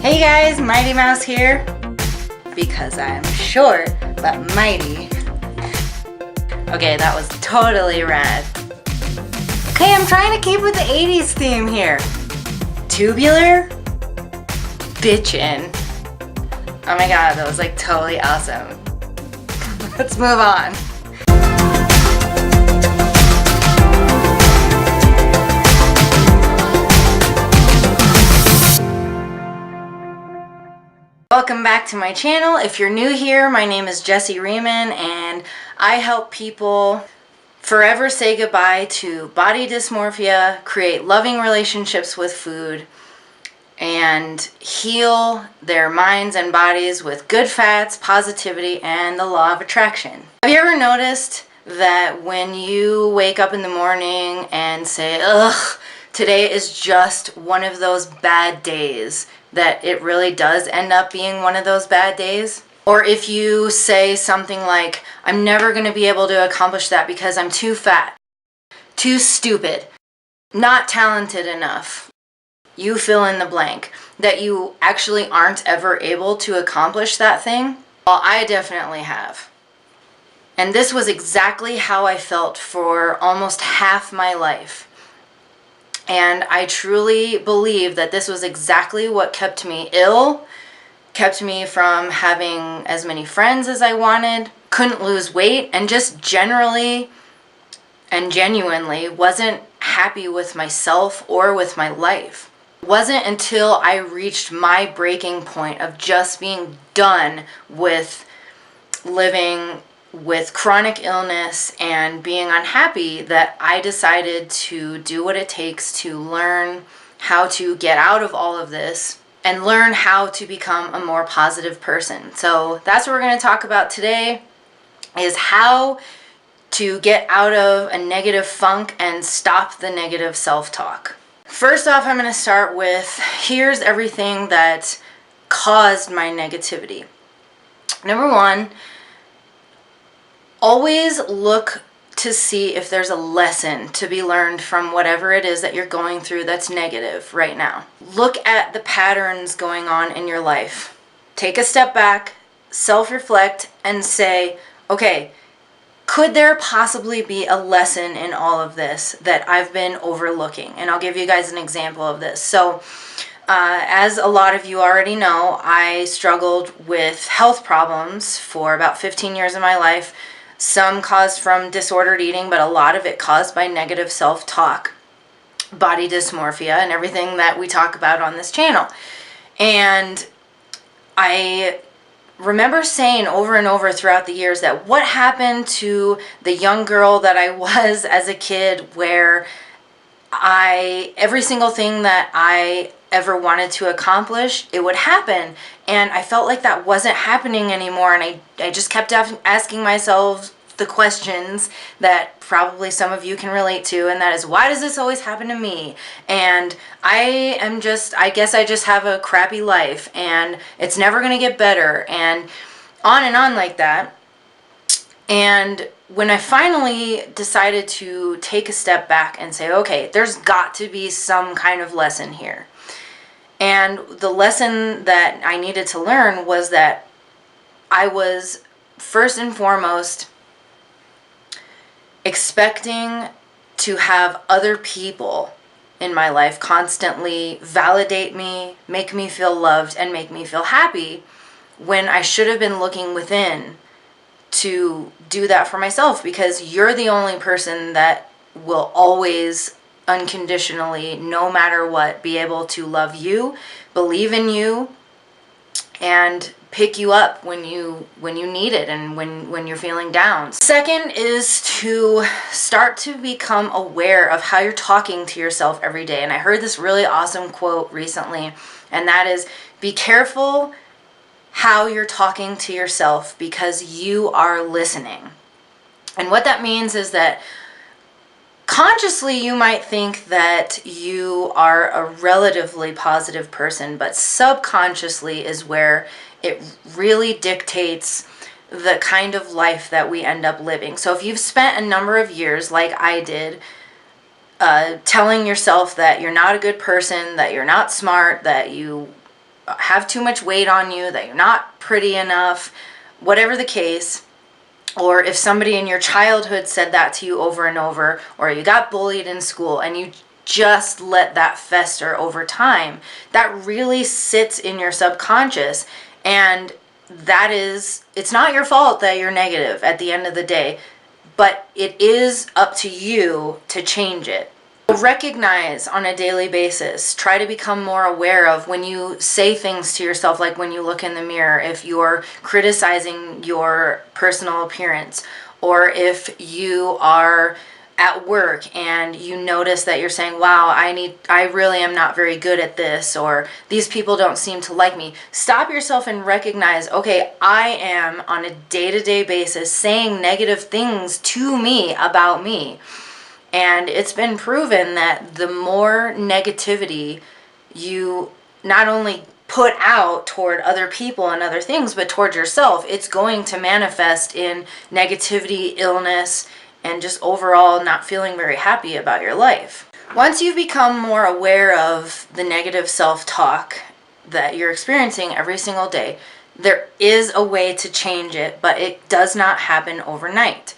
Hey guys, Mighty Mouse here, because I'm short but mighty. Okay, that was totally rad. Okay, I'm trying to keep with the 80s theme here. Tubular? Bitchin'. Oh my god, that was like totally awesome. Let's move on. Welcome back to my channel. If you're new here, my name is Jessie Riemann and I help people forever say goodbye to body dysmorphia, create loving relationships with food, and heal their minds and bodies with good fats, positivity, and the law of attraction. Have you ever noticed that when you wake up in the morning and say, ugh, today is just one of those bad days, that it really does end up being one of those bad days? Or if you say something like, I'm never going to be able to accomplish that because I'm too fat, too stupid, not talented enough, you fill in the blank, that you actually aren't ever able to accomplish that thing? Well, I definitely have. And this was exactly how I felt for almost half my life. And I truly believe that this was exactly what kept me ill, kept me from having as many friends as I wanted, couldn't lose weight, and just generally and genuinely wasn't happy with myself or with my life. It wasn't until I reached my breaking point of just being done with living with chronic illness and being unhappy that I decided to do what it takes to learn how to get out of all of this and learn how to become a more positive person. So that's what we're going to talk about today, is how to get out of a negative funk and stop the negative self-talk. First off, I'm going to start with, here's everything that caused my negativity. Number one, always look to see if there's a lesson to be learned from whatever it is that you're going through that's negative right now. Look at the patterns going on in your life. Take a step back, self-reflect, and say, okay, could there possibly be a lesson in all of this that I've been overlooking? And I'll give you guys an example of this. So, as a lot of you already know, I struggled with health problems for about 15 years of my life. Some caused from disordered eating, but a lot of it caused by negative self-talk, body dysmorphia, and everything that we talk about on this channel. And I remember saying over and over throughout the years that what happened to the young girl that I was as a kid, where every single thing that I ever wanted to accomplish, it would happen. And I felt like that wasn't happening anymore. And I just kept asking myself the questions that probably some of you can relate to. And that is, why does this always happen to me? And I guess I just have a crappy life and it's never going to get better, and on like that. And when I finally decided to take a step back and say, okay, there's got to be some kind of lesson here. And the lesson that I needed to learn was that I was first and foremost expecting to have other people in my life constantly validate me, make me feel loved, and make me feel happy, when I should have been looking within to do that for myself, because you're the only person that will always unconditionally, no matter what, be able to love you, believe in you, and pick you up when you need it and when you're feeling down. Second is to start to become aware of how you're talking to yourself every day. And I heard this really awesome quote recently, and that is, be careful how you're talking to yourself because you are listening. And what that means is that consciously, you might think that you are a relatively positive person, but subconsciously is where it really dictates the kind of life that we end up living. So if you've spent a number of years, like I did, telling yourself that you're not a good person, that you're not smart, that you have too much weight on you, that you're not pretty enough, whatever the case. Or if somebody in your childhood said that to you over and over, or you got bullied in school and you just let that fester over time, that really sits in your subconscious. And that is, it's not your fault that you're negative at the end of the day, but it is up to you to change it. Recognize on a daily basis, try to become more aware of when you say things to yourself, like when you look in the mirror, if you're criticizing your personal appearance, or if you are at work and you notice that you're saying, wow, I really am not very good at this, or these people don't seem to like me. Stop yourself and recognize, okay, I am on a day-to-day basis saying negative things to me about me. And it's been proven that the more negativity you not only put out toward other people and other things, but toward yourself, it's going to manifest in negativity, illness, and just overall not feeling very happy about your life. Once you've become more aware of the negative self-talk that you're experiencing every single day, there is a way to change it, but it does not happen overnight.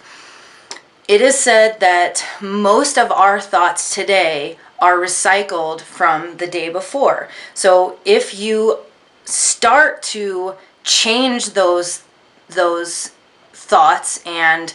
It is said that most of our thoughts today are recycled from the day before. So if you start to change those thoughts and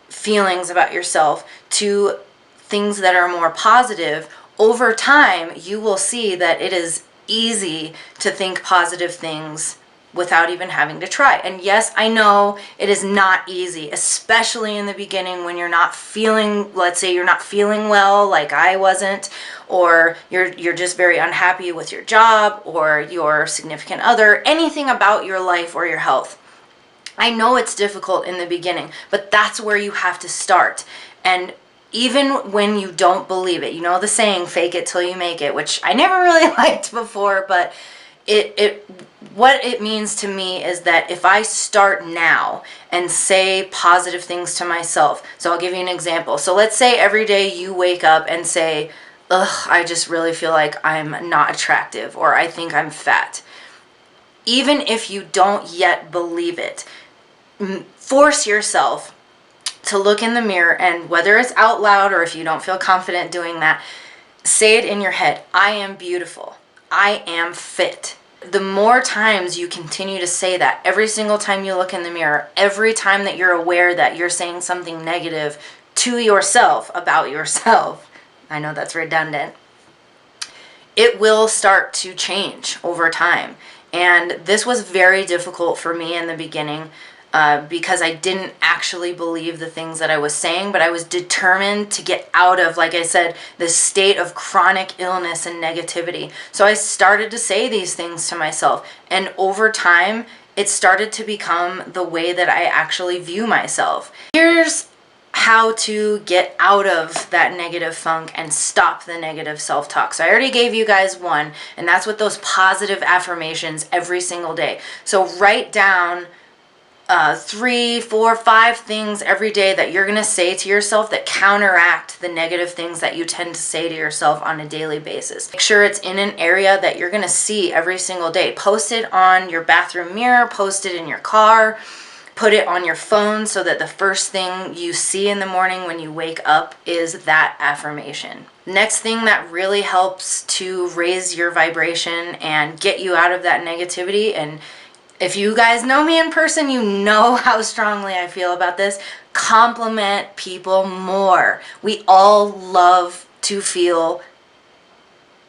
feelings about yourself to things that are more positive, over time you will see that it is easy to think positive things without even having to try. And yes, I know it is not easy, especially in the beginning when you're not feeling, let's say you're not feeling well, like I wasn't, or you're just very unhappy with your job or your significant other, anything about your life or your health. I know it's difficult in the beginning, but that's where you have to start. And even when you don't believe it, you know the saying, fake it till you make it, which I never really liked before, but what it means to me is that if I start now and say positive things to myself, so I'll give you an example. So let's say every day you wake up and say, ugh, I just really feel like I'm not attractive, or I think I'm fat. Even if you don't yet believe it, force yourself to look in the mirror, and whether it's out loud or if you don't feel confident doing that, say it in your head. I am beautiful. I am fit. The more times you continue to say that, every single time you look in the mirror, every time that you're aware that you're saying something negative to yourself about yourself, I know that's redundant, it will start to change over time. And this was very difficult for me in the beginning because I didn't actually believe the things that I was saying, but I was determined to get out of, like I said, this state of chronic illness and negativity. So I started to say these things to myself, and over time, it started to become the way that I actually view myself. Here's how to get out of that negative funk and stop the negative self-talk. So I already gave you guys one, and that's with those positive affirmations every single day. So write down 3, 4, 5 things every day that you're going to say to yourself that counteract the negative things that you tend to say to yourself on a daily basis. Make sure it's in an area that you're going to see every single day. Post it on your bathroom mirror, post it in your car, put it on your phone so that the first thing you see in the morning when you wake up is that affirmation. Next thing that really helps to raise your vibration and get you out of that negativity, and if you guys know me in person, you know how strongly I feel about this. Compliment people more. We all love to feel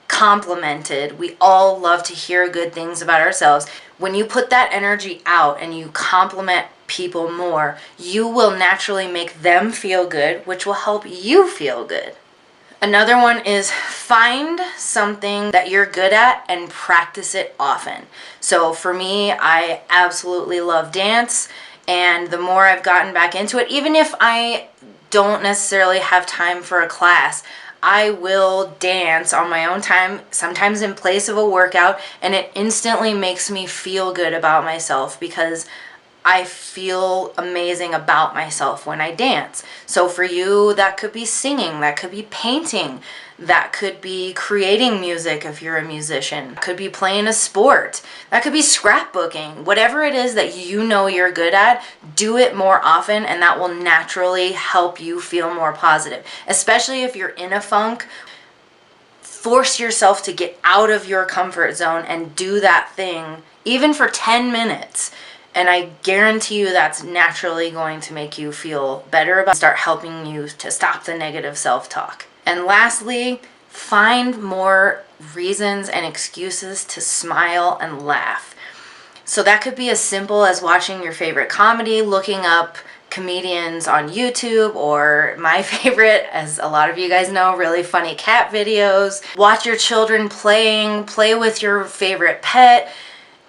complimented. We all love to hear good things about ourselves. When you put that energy out and you compliment people more, you will naturally make them feel good, which will help you feel good. Another one is find something that you're good at and practice it often. So for me, I absolutely love dance, and the more I've gotten back into it, even if I don't necessarily have time for a class, I will dance on my own time, sometimes in place of a workout, and it instantly makes me feel good about myself because I feel amazing about myself when I dance. So for you, that could be singing, that could be painting, that could be creating music if you're a musician, it could be playing a sport, that could be scrapbooking. Whatever it is that you know you're good at, do it more often, and that will naturally help you feel more positive. Especially if you're in a funk, force yourself to get out of your comfort zone and do that thing, even for 10 minutes. And I guarantee you that's naturally going to make you feel better about, start helping you to stop the negative self-talk. And lastly, find more reasons and excuses to smile and laugh. So that could be as simple as watching your favorite comedy, looking up comedians on YouTube, or my favorite, as a lot of you guys know, really funny cat videos. Watch your children play with your favorite pet.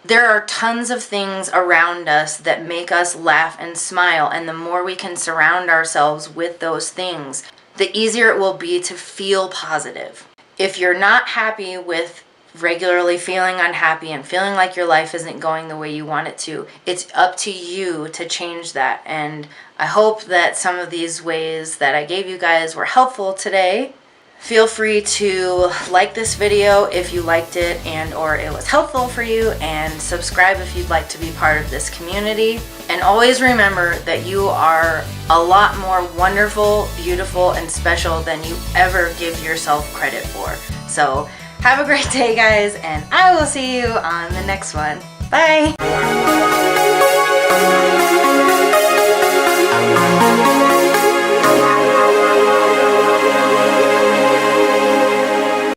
There are tons of things around us that make us laugh and smile, and the more we can surround ourselves with those things, the easier it will be to feel positive. If you're not happy with regularly feeling unhappy and feeling like your life isn't going the way you want it to, it's up to you to change that. And I hope that some of these ways that I gave you guys were helpful today. Feel free to like this video if you liked it and or it was helpful for you, and subscribe if you'd like to be part of this community. And always remember that you are a lot more wonderful, beautiful, and special than you ever give yourself credit for. So have a great day, guys, and I will see you on the next one. Bye!